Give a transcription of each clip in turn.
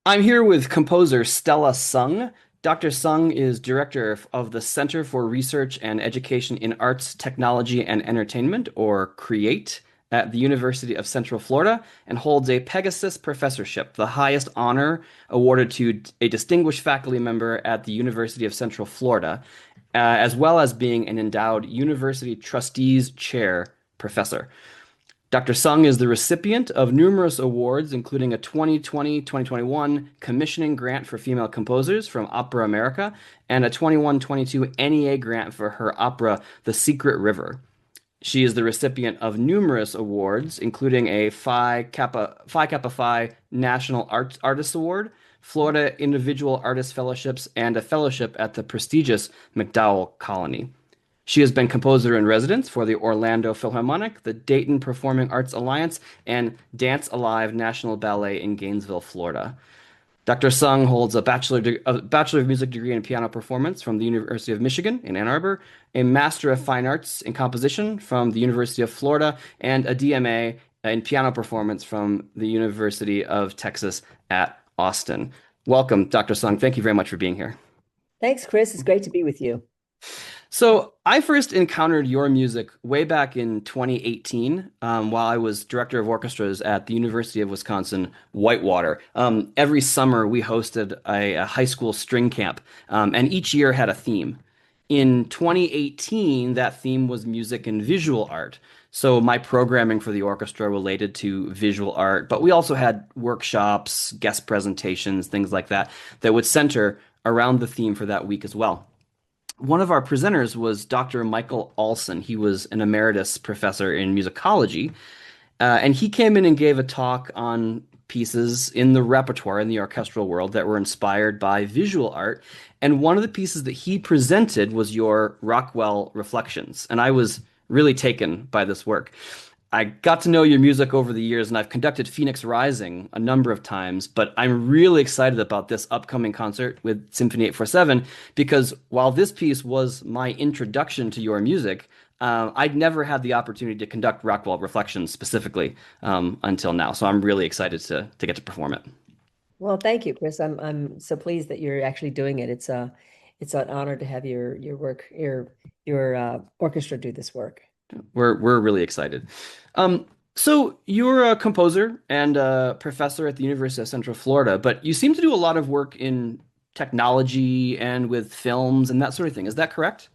I'm here with composer Stella Sung. Dr. Sung is director of the Center for Research and Education in Arts, Technology, and Entertainment, or CREATE, at the University of Central Florida, and holds a Pegasus Professorship, the highest honor awarded to a distinguished faculty member at the University of Central Florida, as well as being an endowed University Trustees Chair professor. Dr. Sung is the recipient of numerous awards, including a 2020-2021 commissioning grant for female composers from Opera America and a 21-22 NEA grant for her opera The Secret River. She is the recipient of numerous awards, including a Phi Kappa Phi National Artist Award, Florida Individual Artist Fellowships, and a fellowship at the prestigious MacDowell Colony. She has been composer in residence for the Orlando Philharmonic, the Dayton Performing Arts Alliance, and Dance Alive National Ballet in Gainesville, Florida. Dr. Sung holds a Bachelor of Music degree in piano performance from the University of Michigan in Ann Arbor, a Master of Fine Arts in Composition from the University of Florida, and a DMA in piano performance from the University of Texas at Austin. Welcome, Dr. Sung. Thank you very much for being here. Thanks, Chris. It's great to be with you. So I first encountered your music way back in 2018 while I was director of orchestras at the University of Wisconsin Whitewater. Every summer we hosted a high school string camp, and each year had a theme. In 2018, that theme was music and visual art. So my programming for the orchestra related to visual art, but we also had workshops, guest presentations, things like that, that would center around the theme for that week as well. One of our presenters was Dr. Michael Alson. He was an emeritus professor in musicology, and he came in and gave a talk on pieces in the repertoire in the orchestral world that were inspired by visual art. And one of the pieces that he presented was your Rockwell Reflections. And I was really taken by this work. I got to know your music over the years, and I've conducted Phoenix Rising a number of times, but I'm really excited about this upcoming concert with Symphony847 because while this piece was my introduction to your music, I'd never had the opportunity to conduct Rockwell Reflections specifically until now. So I'm really excited to get to perform it. Well, thank you, Chris. I'm so pleased that you're actually doing it. It's an honor to have your work your orchestra do this work. We're really excited. So you're a composer and a professor at the University of Central Florida, but you seem to do a lot of work in technology and with films and that sort of thing. Is that correct?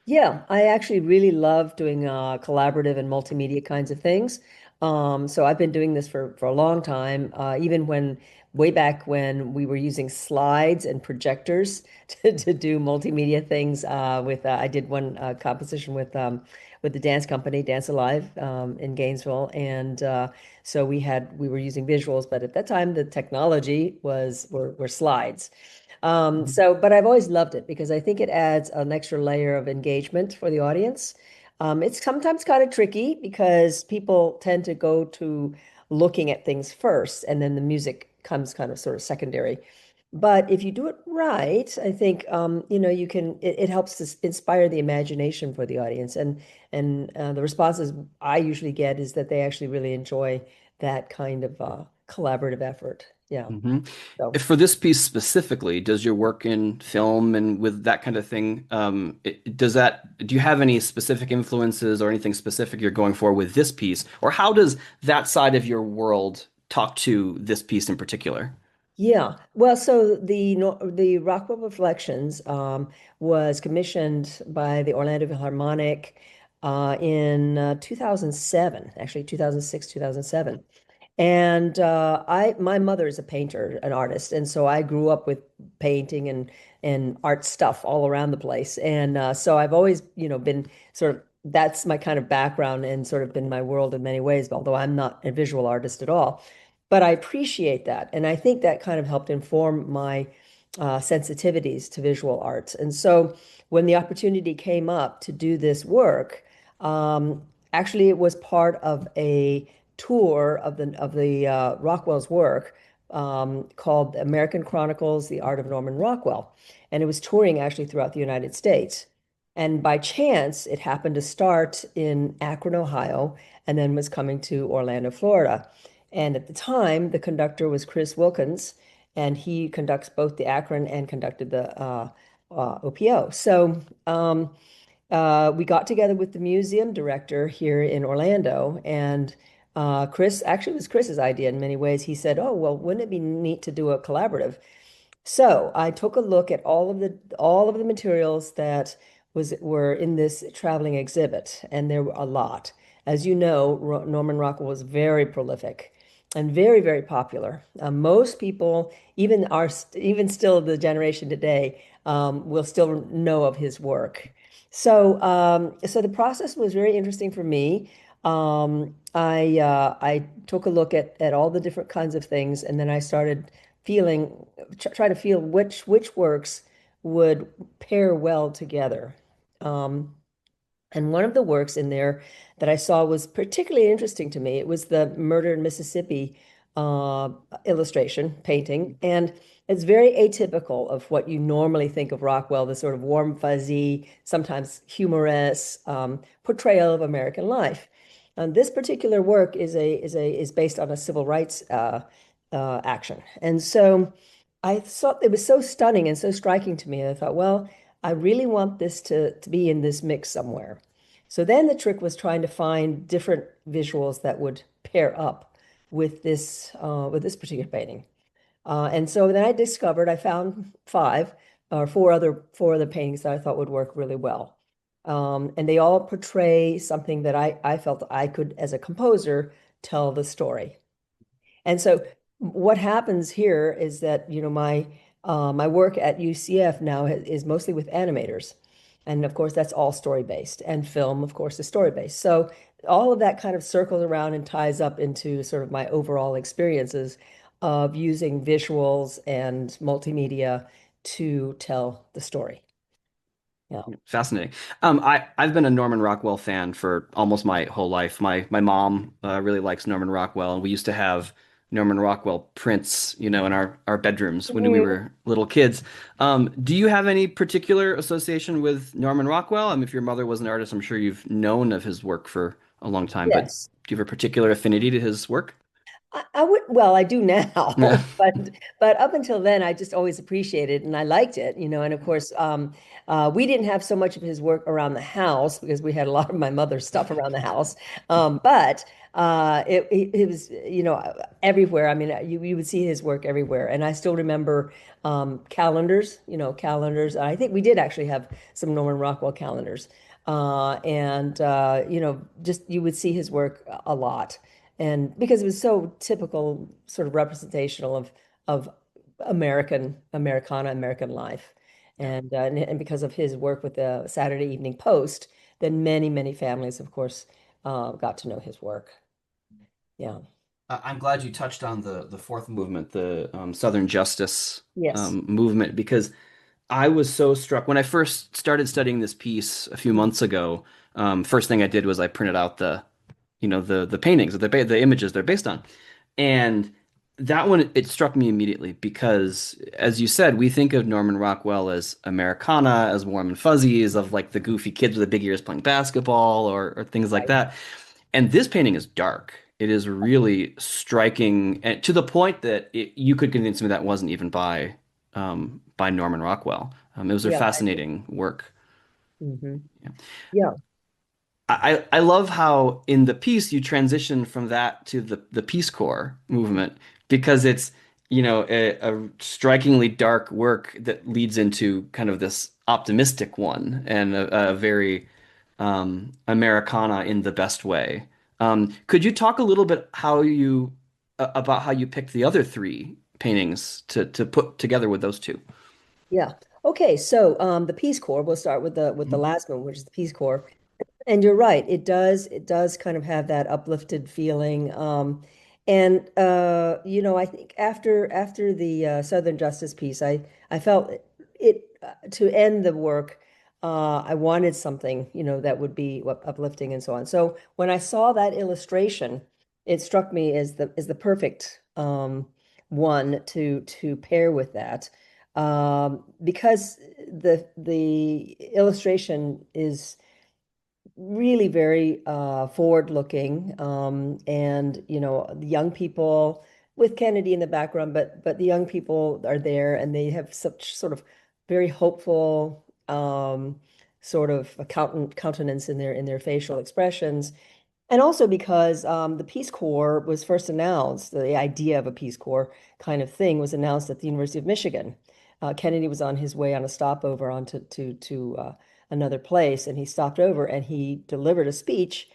Yeah, I actually really love doing collaborative and multimedia kinds of things. So I've been doing this for a long time, even when way back when we were using slides and projectors to do multimedia things. I did one composition with the dance company, Dance Alive, in Gainesville, and so we were using visuals, but at that time the technology were slides. But I've always loved it because I think it adds an extra layer of engagement for the audience. It's sometimes kind of tricky because people tend to go to looking at things first, and then the music comes kind of sort of secondary. But if you do it right, I think it helps to inspire the imagination for the audience. And the responses I usually get is that they actually really enjoy that kind of collaborative effort. Yeah. hmm So. For this piece specifically, does your work in film and with that kind of thing, do you have any specific influences or anything specific you're going for with this piece? Or how does that side of your world talk to this piece in particular? Yeah, well, so the Rockwell Reflections was commissioned by the Orlando Philharmonic in 2007, actually 2006, 2007. And my mother is a painter, an artist, and so I grew up with painting and art stuff all around the place. And so I've always, been sort of that's my kind of background and sort of been my world in many ways, although I'm not a visual artist at all. But I appreciate that, and I think that kind of helped inform my sensitivities to visual arts. And so when the opportunity came up to do this work, actually it was part of a tour of the Rockwell's work called American Chronicles: The Art of Norman Rockwell, and it was touring actually throughout the United States. And by chance, it happened to start in Akron, Ohio, and then was coming to Orlando, Florida. And at the time, the conductor was Chris Wilkins, and he conducts both the Akron and conducted the OPO. So we got together with the museum director here in Orlando, and Chris, actually, it was Chris's idea in many ways. He said, "Oh, well, wouldn't it be neat to do a collaborative?" So I took a look at all of the materials that were in this traveling exhibit, and there were a lot. As you know, Norman Rockwell was very prolific and very, very popular. Most people, even still the generation today, will still know of his work. So the process was very interesting for me. I took a look at all the different kinds of things, and then I started feeling try to feel which works would pair well together. Um, and one of the works in there that I saw was particularly interesting to me. It was the Murder in Mississippi uh, illustration painting, and it's very atypical of what you normally think of Rockwell, the sort of warm, fuzzy, sometimes humorous portrayal of American life. And this particular work is based on a civil rights action, and so I thought it was so stunning and so striking to me. I thought, well, I really want this to be in this mix somewhere. So then the trick was trying to find different visuals that would pair up with this particular painting. And so then I found four other paintings that I thought would work really well. And they all portray something that I felt I could, as a composer, tell the story. And so what happens here is that, my work at UCF now is mostly with animators. And of course, that's all story based. And film, of course, is story based. So all of that kind of circles around and ties up into sort of my overall experiences of using visuals and multimedia to tell the story. Yeah. Fascinating. I've been a Norman Rockwell fan for almost my whole life. My mom really likes Norman Rockwell, and we used to have Norman Rockwell prints, in our bedrooms when we Mhm. were little kids. Do you have any particular association with Norman Rockwell? I mean, if your mother was an artist, I'm sure you've known of his work for a long time, but Yes. do you have a particular affinity to his work? I would, well, I do Yeah. now, but up until then, I just always appreciated it and I liked it, and of course, we didn't have so much of his work around the house because we had a lot of my mother's stuff around the house. But it was, everywhere. I mean, you would see his work everywhere, and I still remember calendars, calendars. I think we did actually have some Norman Rockwell calendars, and just you would see his work a lot. And because it was so typical, sort of representational of American life, Yeah. and because of his work with the Saturday Evening Post, then many families, of course, got to know his work. Yeah. I'm glad you touched on the fourth movement, the Southern Justice Yes. movement, because I was so struck when I first started studying this piece a few Mhm. months ago. First thing I did was I printed out the paintings, the images they're based on, and that one it struck me immediately because, as you said, we think of Norman Rockwell as Americana, as warm and fuzzy, as of like the goofy kids with the big ears playing basketball or things like Right. that. And this painting is dark. It is really striking, and to the point that you could convince me that wasn't even by Norman Rockwell. It was a Yeah. fascinating work. Hmm. Yeah. I love how in the piece you transition from that to the Peace Corps movement because it's a strikingly dark work that leads into kind of this optimistic one and a very Americana in the best way. Could you talk a little bit about how you picked the other three paintings to put together with those two? Yeah. Okay. So the Peace Corps. We'll start with the Mhm. last one, which is the Peace Corps. And you're right. It does kind of have that uplifted feeling. And I think after the Southern Justice piece, I felt to end the work. I wanted something, that would be uplifting and so on. So when I saw that illustration, it struck me as the perfect one to pair with that. Because the illustration is really very forward looking, and the young people with Kennedy in the background, but the young people are there and they have such sort of very hopeful sort of countenance in their facial expressions. And also because the Peace Corps was first announced, the idea of a Peace Corps kind of thing was announced at the University of Michigan. Kennedy was on his way on a stopover onto to another place, and he stopped over and he delivered a speech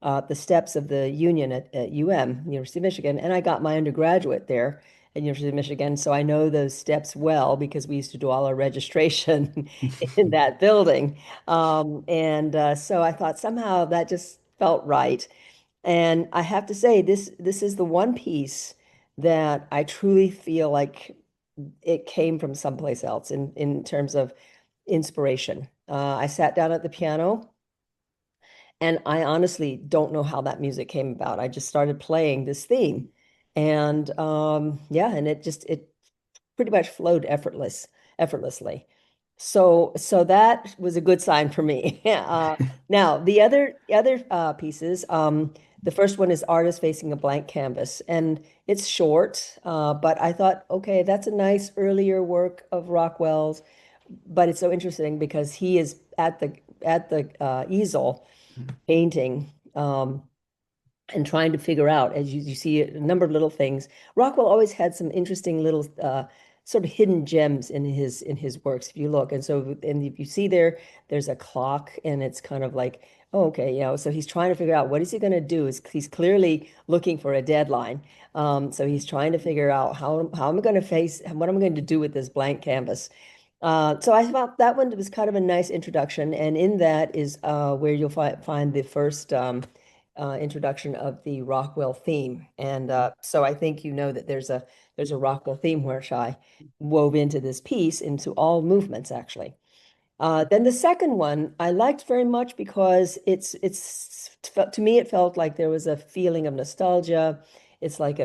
at the steps of the Union at University of Michigan. And I got my undergraduate there at University of Michigan, so I know those steps well because we used to do all our registration in that building. So I thought somehow that just felt right. And I have to say, this is the one piece that I truly feel like it came from someplace else in terms of inspiration. I sat down at the piano, and I honestly don't know how that music came about. I just started playing this theme, and yeah, and it pretty much flowed effortlessly. So that was a good sign for me. Now the other pieces, the first one is Artist Facing a Blank Canvas, and it's short, but I thought, okay, that's a nice earlier work of Rockwell's, but it's so interesting because he is at the easel painting. And trying to figure out, as you see a number of little things. Rockwell always had some interesting little sort of hidden gems in his works, if you look. And so, and if you see there, there's a clock, and it's kind of like, oh, okay, so he's trying to figure out what is he going to do. He's clearly looking for a deadline. So he's trying to figure out how am I going to face, what am I going to do with this blank canvas. So I thought that one was kind of a nice introduction, and in that is where you'll find the first introduction of the Rockwell theme. And so I think you know that there's a Rockwell theme which I wove into this piece into all movements actually. Then the second one I liked very much because to me it felt like there was a feeling of nostalgia. It's like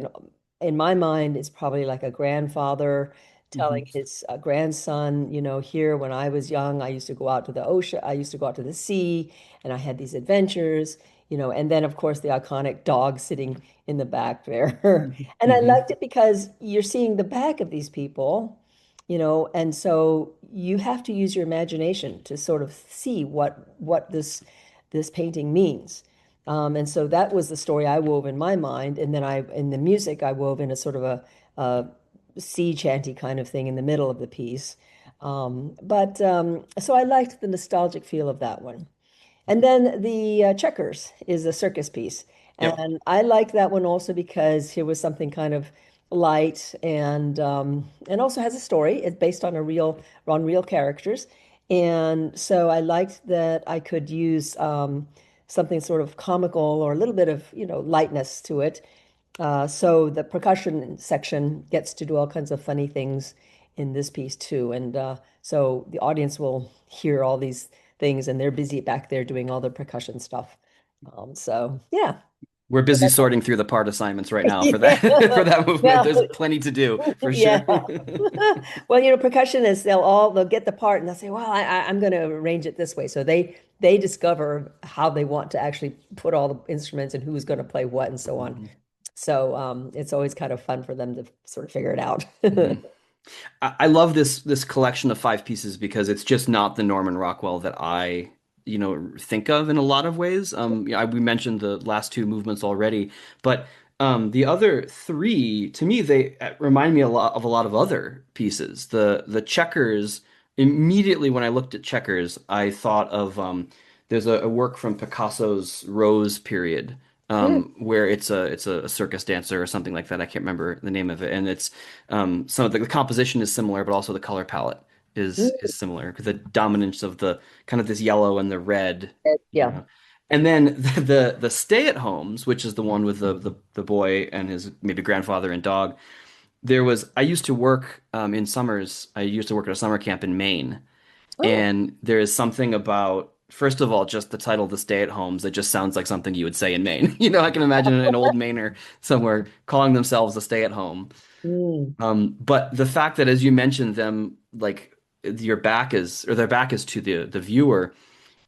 in my mind it's probably like a grandfather telling Mhm. his grandson, here when I was young, I used to go out to the ocean, I used to go out to the sea, and I had these adventures, and then of course the iconic dog sitting in the back there. Mhm. And I Mhm. liked it because you're seeing the back of these people, and so you have to use your imagination to sort of see what this painting means. And so that was the story I wove in my mind, and then in the music I wove in a sort of a sea chanty kind of thing in the middle of the piece. But so I liked the nostalgic feel of that one. And then the Checkers is a circus piece. Yep. And I like that one also because here was something kind of light and also has a story. It's based on real characters. And so I liked that I could use something sort of comical or a little bit of, lightness to it. So the percussion section gets to do all kinds of funny things in this piece too. And so the audience will hear all these things, and they're busy back there doing all the percussion stuff. So yeah. We're busy sorting through the part assignments right now for that Yeah. for that movement. Well, There's plenty to do for yeah. sure. Well, percussionists, they'll get the part and they'll say, well, I'm going to arrange it this way. So they discover how they want to actually put all the instruments and who's going to play what and so on. Mhm. So it's always kind of fun for them to sort of figure it out. Mhm. I love this collection of five pieces because it's just not the Norman Rockwell that I, think of in a lot of ways. We mentioned the last two movements already, but the other three, to me, they remind me a lot of other pieces. The checkers, immediately when I looked at checkers, I thought of there's a work from Picasso's Rose period. Mm, Where it's a circus dancer or something like that. I can't remember the name of it, and it's some of the composition is similar, but also the color palette is mm, similar because the dominance of the kind of this yellow and the red, you yeah. know. And then the stay at homes, which is the one with the boy and his maybe grandfather and dog. I used to work in summers. I used to work at a summer camp in Maine, Oh, and there is something about, first of all, just the title, The Stay at Homes, it just sounds like something you would say in Maine. I can imagine an old Mainer somewhere calling themselves a stay at home. mm, But the fact that, as you mentioned, them like their back is to the viewer,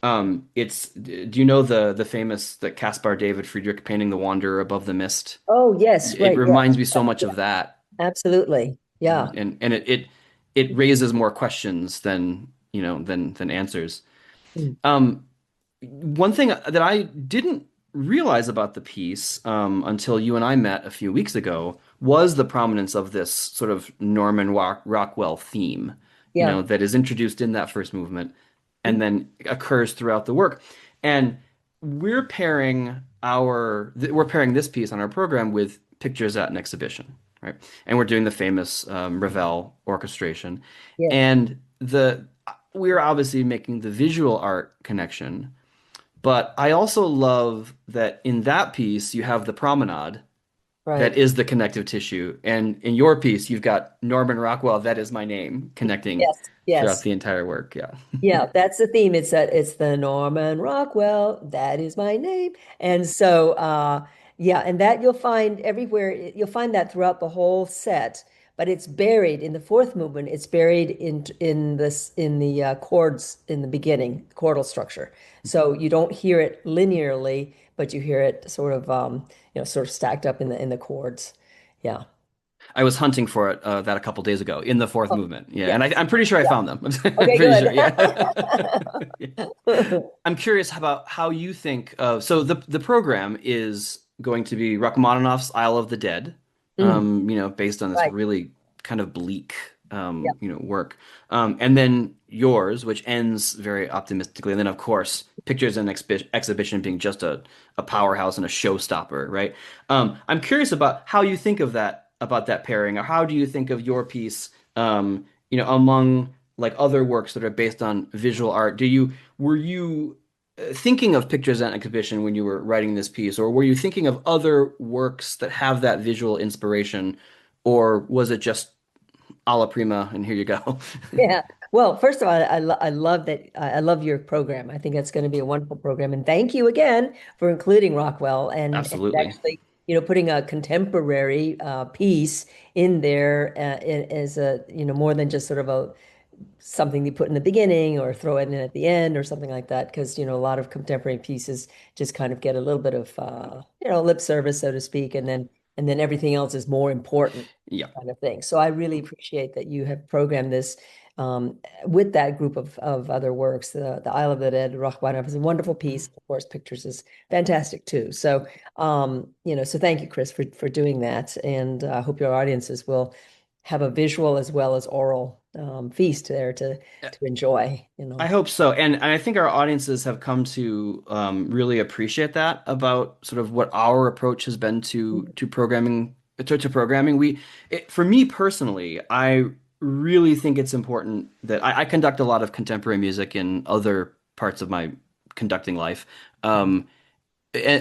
Do you know the famous the Caspar David Friedrich painting The Wanderer above the mist? Oh, yes, It right. Yeah, reminds me so much yeah, of that. absolutely. Yeah. And it raises more questions than, than answers. Mm. Um, One thing that I didn't realize about the piece until you and I met a few weeks ago was the prominence of this sort of Norman Rockwell theme, Yeah. that is introduced in that first movement Mm. and then occurs throughout the work. And we're pairing this piece on our program with Pictures at an Exhibition, right? And we're doing the famous Ravel orchestration, Yes. and the we're obviously making the visual art connection, but I also love that in that piece you have the promenade that Right. is the connective tissue. And in your piece, you've got Norman Rockwell, that is my name, connecting Yes. throughout Yes. the entire work. Yeah. Yeah, that's the theme. It's the Norman Rockwell, that is my name. And so yeah, and that you'll find everywhere. You'll find that throughout the whole set, but it's buried in the fourth movement. It's buried in the chords in the beginning, chordal structure. So you don't hear it linearly, but you hear it sort of sort of stacked up in the chords. Yeah. I was hunting for it that a couple days ago in the fourth Oh, movement. Yeah. And yes. I'm pretty sure I Yeah. found them. I'm Okay, pretty good. sure. Yeah. I'm curious about how you think of, so the program is going to be Rachmaninoff's Isle of the Dead, Mm, based on this right. really kind of bleak, Yeah. work. And then yours, which ends very optimistically. And then, of course, Pictures and Exhibition being just a powerhouse and a showstopper, right? I'm curious about how you think of that, about that pairing, or how do you think of your piece, among like other works that are based on visual art? Were you thinking of Pictures and Exhibition when you were writing this piece, or were you thinking of other works that have that visual inspiration, or was it just alla prima and here you go? Yeah. Well, first of all, I love that. I love your program. I think that's going to be a wonderful program. And thank you again for including Rockwell and Absolutely. actually, putting a contemporary piece in there as a, more than just sort of a something you put in the beginning or throw it in at the end or something like that. Because, a lot of contemporary pieces just kind of get a little bit of, lip service, so to speak, and then everything else is more important Yeah. kind of thing. So I really appreciate that you have programmed this um, with that group of other works. The Isle of the Dead, Rachmaninoff is a wonderful piece. Of course, Pictures is fantastic too. So, so thank you, Chris, for doing that. And I hope your audiences will have a visual as well as oral feast there to enjoy, I hope so. And I think our audiences have come to really appreciate that about sort of what our approach has been to programming to programming. For me personally, I really think it's important that I conduct a lot of contemporary music in other parts of my conducting life. Um,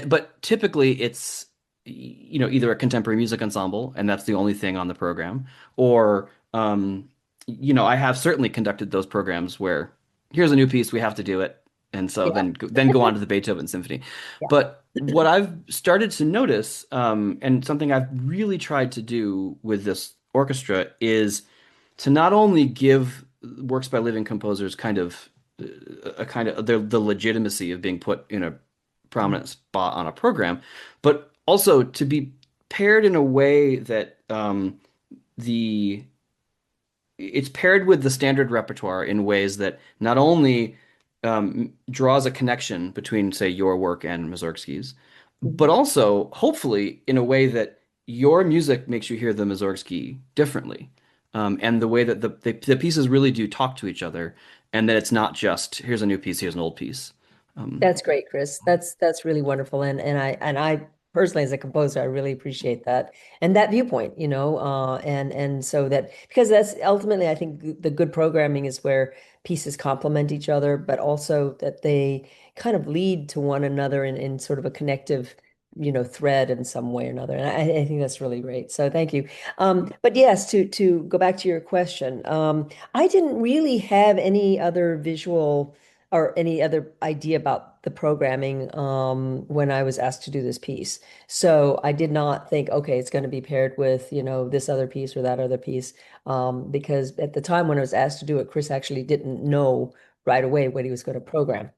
but typically it's either a contemporary music ensemble and that's the only thing on the program, or I have certainly conducted those programs where here's a new piece, we have to do it, and so Yeah, then go on to the Beethoven Symphony. yeah. But what I've started to notice, and something I've really tried to do with this orchestra, is to not only give works by living composers kind of a kind of the legitimacy of being put in a prominent spot on a program, but also to be paired in a way that the it's paired with the standard repertoire in ways that not only draws a connection between, say, your work and Mussorgsky's, but also hopefully in a way that your music makes you hear the Mussorgsky differently, and the way that the pieces really do talk to each other, and that it's not just here's a new piece, here's an old piece. Um, That's great, Chris. That's really wonderful. And I personally as a composer, I really appreciate that and that viewpoint, and so that because that's ultimately I think the good programming is where pieces complement each other, but also that they kind of lead to one another in sort of a connective, thread in some way or another. And I think that's really great. So thank you. But yes, to go back to your question, I didn't really have any other visual or any other idea about the programming when I was asked to do this piece. So I did not think, okay, it's going to be paired with, this other piece or that other piece. Because at the time when I was asked to do it, Chris actually didn't know right away what he was going to program.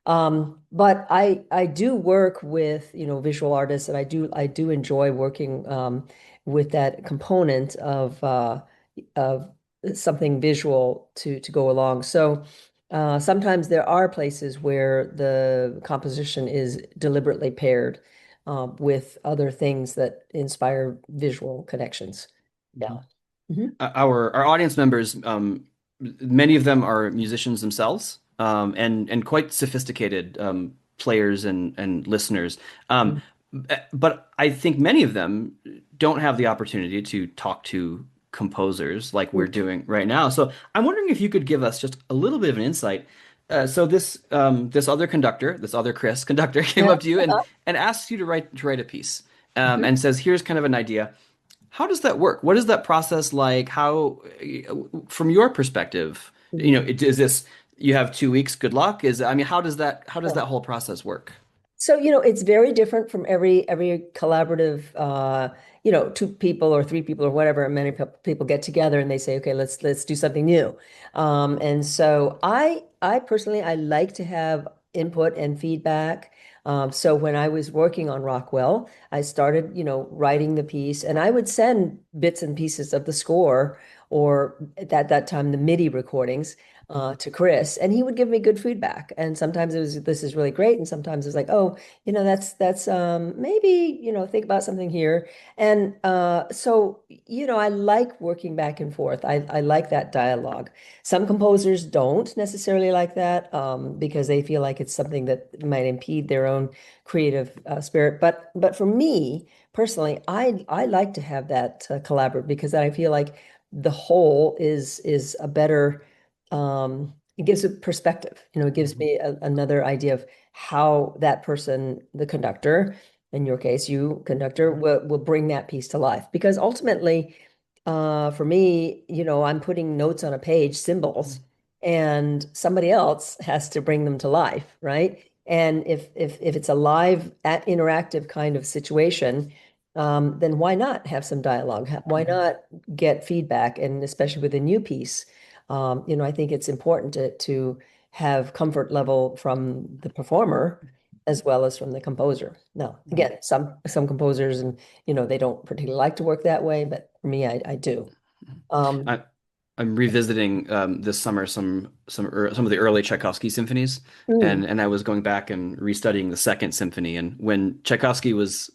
But I do work with, visual artists, and I do enjoy working with that component of something visual to go along. So sometimes there are places where the composition is deliberately paired with other things that inspire visual connections. Yeah. Mhm. Our audience members, many of them are musicians themselves, and quite sophisticated players and listeners. Mhm. But I think many of them don't have the opportunity to talk to composers like we're doing right now. So I'm wondering if you could give us just a little bit of an insight. So this other conductor, this other Chris conductor, came up to you and asked you to write a piece, Mhm. and says, "Here's kind of an idea. How does that work? What is that process like? How, from your perspective, Mhm. is this you have 2 weeks, good luck? I mean, how does that Yeah. whole process work? So, it's very different from every collaborative, two people or three people or whatever. Many people get together and they say, okay, let's do something new. And so I personally I like to have input and feedback. So when I was working on Rockwell, I started, writing the piece, and I would send bits and pieces of the score, or at that time the MIDI recordings, to Chris, and he would give me good feedback. And sometimes it was, this is really great, and sometimes it's like, oh, that's maybe, think about something here. And so, I like working back and forth. I like that dialogue. Some composers don't necessarily like that, because they feel like it's something that might impede their own creative spirit. But for me personally, I like to have that collaborate, because I feel like the whole is a better, it gives a perspective. It gives Mhm. me another idea of how that person, the conductor, in your case, you conductor, will bring that piece to life. Because ultimately, for me, I'm putting notes on a page, symbols, and somebody else has to bring them to life, right? And if it's a live, interactive kind of situation, then why not have some dialogue? Why not get feedback? And especially with a new piece, I think it's important to have comfort level from the performer as well as from the composer. Now, again, some composers, and they don't particularly like to work that way, but for me, I do. Um, I, I'm revisiting this summer some of the early Tchaikovsky symphonies, mm, and I was going back and restudying the Second Symphony. And when Tchaikovsky was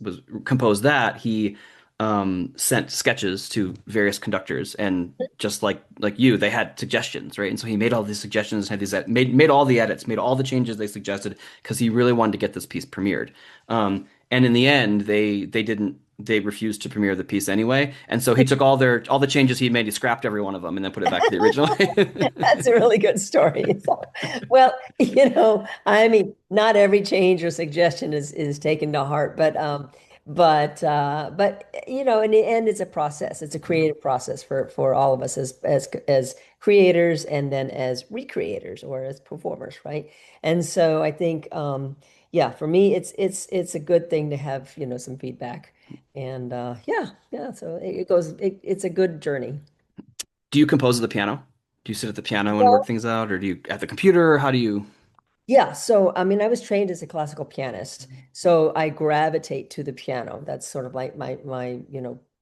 composed that, he sent sketches to various conductors, and just like you, they had suggestions, right? And so he made all these suggestions, had these made all the edits, made all the changes they suggested because he really wanted to get this piece premiered. And in the end, they didn't. They refused to premiere the piece anyway, and so he took all the changes he made, he scrapped every one of them, and then put it back to the original. that's a really good story. So, well, I mean, not every change or suggestion is taken to heart, but in the end, it's a process. It's a creative process for all of us as creators, and then as recreators or as performers, right? And so I think, yeah, for me, it's a good thing to have, some feedback, and yeah, yeah. So it's a good journey. Do you compose at the piano? Do you sit at the piano and work things out, or do you at the computer? How do you? Yeah, so I mean, I was trained as a classical pianist, so I gravitate to the piano. That's sort of like my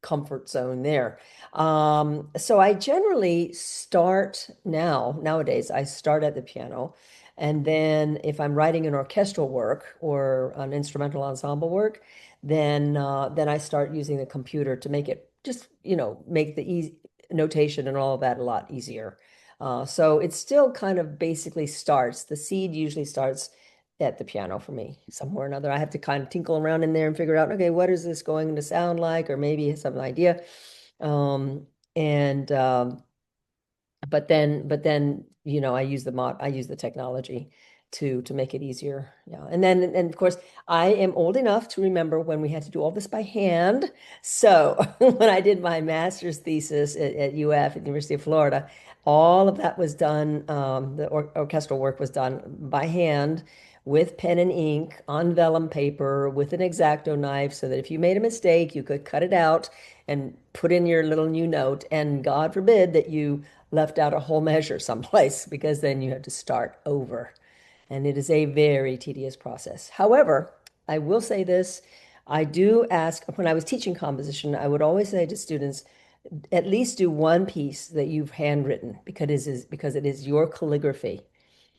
comfort zone there. So I generally start nowadays, I start at the piano, and then if I'm writing an orchestral work or an instrumental ensemble work, then I start using the computer to make it just, make the easy notation and all of that a lot easier. So it still kind of basically starts. The seed usually starts at the piano for me, somewhere or another. I have to kind of tinkle around in there and figure out, okay, what is this going to sound like, or maybe some idea. And but then I use the technology to make it easier. Yeah. And of course I am old enough to remember when we had to do all this by hand. So when I did my master's thesis at UF at the University of Florida, all of that was done, the orchestral work was done by hand with pen and ink on vellum paper with an X-Acto knife, so that if you made a mistake you could cut it out and put in your little new note, and God forbid that you left out a whole measure someplace, because then you have to start over. and it is a very tedious process. However, I will say this, I do ask, when I was teaching composition, I would always say to students, at least do one piece that you've handwritten because it is your calligraphy.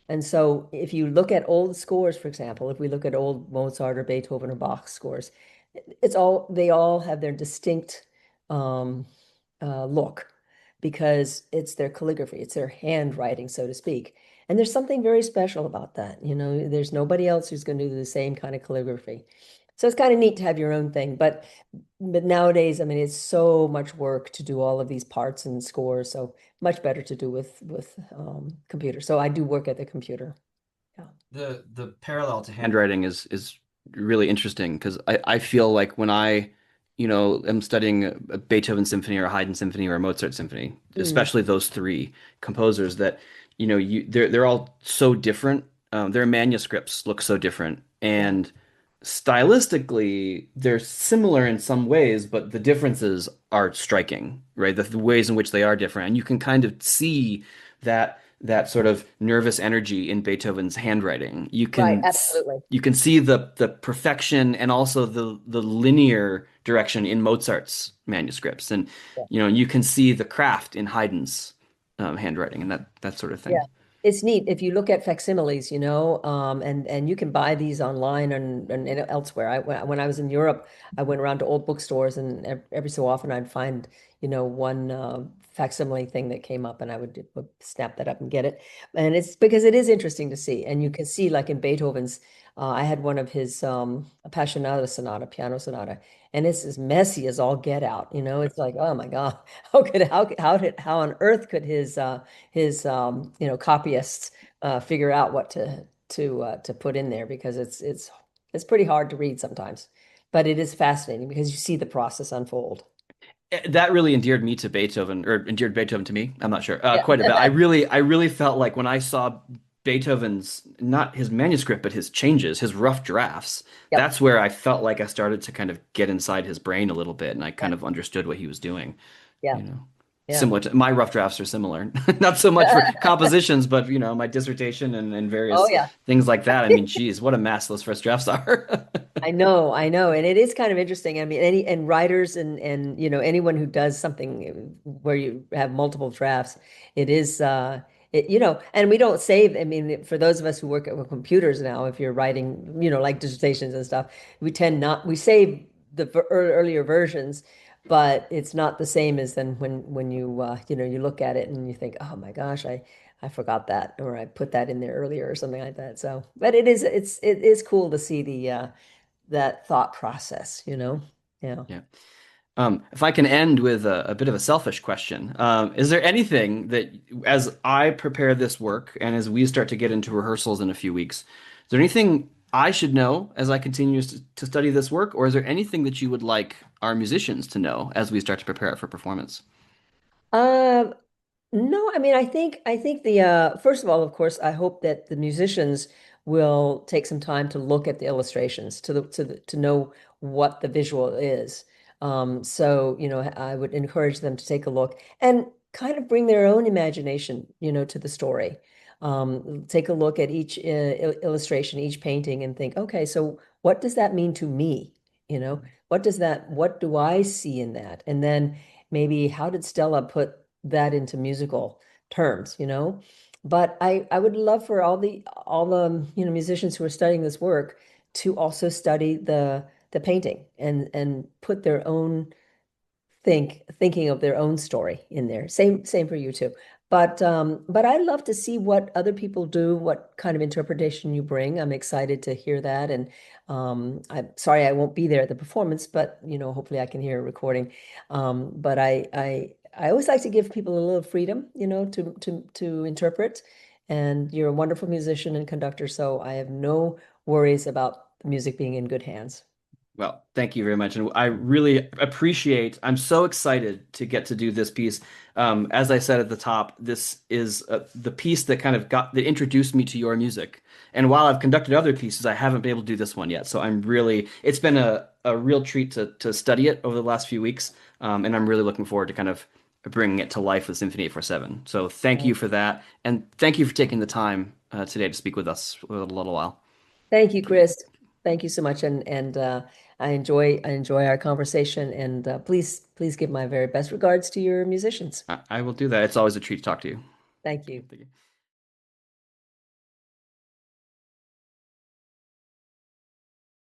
And so if you look at old scores, for example, if we look at old Mozart or Beethoven or Bach scores, they all have their distinct um, look because it's their calligraphy, it's their handwriting, so to speak. And there's something very special about that. There's nobody else who's going to do the same kind of calligraphy. So it's kind of neat to have your own thing, but nowadays, I mean, it's so much work to do all of these parts and scores, so much better to do with computer. So I do work at the computer. Yeah. The parallel to handwriting is really interesting because I feel like when I, am studying a Beethoven symphony or a Haydn symphony or a Mozart symphony, Mm, especially those three composers that, they're all so different. Their manuscripts look so different, yeah. and stylistically they're similar in some ways, but the differences are striking, right? The ways in which they are different, and you can kind of see that sort of nervous energy in Beethoven's handwriting. Right, absolutely. You can see the perfection and also the linear direction in Mozart's manuscripts, and Yeah. you can see the craft in Haydn's handwriting and that sort of Yeah. thing. It's neat if you look at facsimiles, and you can buy these online and elsewhere. When I was in Europe, I went around to old bookstores, and every so often I'd find, one facsimile thing that came up, and would snap that up and get it. And it's because it is interesting to see, and you can see like in Beethoven's. I had one of his Appassionata sonata, piano sonata, and it's as messy as all get out. It's like, oh my God, how on earth could his copyists figure out what to put in there because it's pretty hard to read sometimes, but it is fascinating because you see the process unfold. That really endeared me to Beethoven, or endeared Beethoven to me. I'm not sure, Yeah. quite a bit. I really felt like when I saw Beethoven's, not his manuscript, but his changes, his rough drafts, Yep. that's where I felt like I started to kind of get inside his brain a little bit, and I Yeah. kind of understood what he was doing, Yeah. you know. Yeah. Similar to my rough drafts are similar, not so much for compositions, but my dissertation and Oh various yeah. things like that. I mean, geez, what a mess those first drafts are. I know, and it is kind of interesting. I mean, and writers and anyone who does something where you have multiple drafts, it is and we don't save. I mean, for those of us who work with computers now, if you're writing, like dissertations and stuff, we save the earlier versions, but it's not the same as then when you look at it and you think, oh my gosh, I forgot that, or I put that in there earlier or something like that. So, but it is cool to see the that thought process, you know? Yeah. Yeah. If I can end with a bit of a selfish question, is there anything that, as I prepare this work and as we start to get into rehearsals in a few weeks, is there anything I should know as I continue to study this work, or is there anything that you would like our musicians to know as we start to prepare it for performance? Um, no, I mean, I think the first of all, of course, I hope that the musicians will take some time to look at the illustrations to know what the visual is. So, I would encourage them to take a look and kind of bring their own imagination, to the story. Take a look at each illustration, each painting, and think, okay, so what does that mean to me? What do I see in that? And then maybe how did Stella put that into musical terms? But I would love for all the musicians who are studying this work to also study the painting and put their own thinking of their own story in there. Same for you too. But I love to see what other people do, what kind of interpretation you bring. I'm excited to hear that. And I'm sorry I won't be there at the performance, but hopefully I can hear a recording. But I always like to give people a little freedom, to interpret. And you're a wonderful musician and conductor, so I have no worries about the music being in good hands. Well, thank you very much. And I really appreciate, I'm so excited to get to do this piece. As I said at the top, this is the piece that that introduced me to your music. And while I've conducted other pieces, I haven't been able to do this one yet. So it's been a real treat to study it over the last few weeks. And I'm really looking forward to kind of bringing it to life with Symphony 847. So thank you for that. And thank you for taking the time, today to speak with us for a little while. Thank you, Chris. Thank you so much, and I enjoy our conversation. And please give my very best regards to your musicians. I will do that. It's always a treat to talk to you. Thank you. Thank you.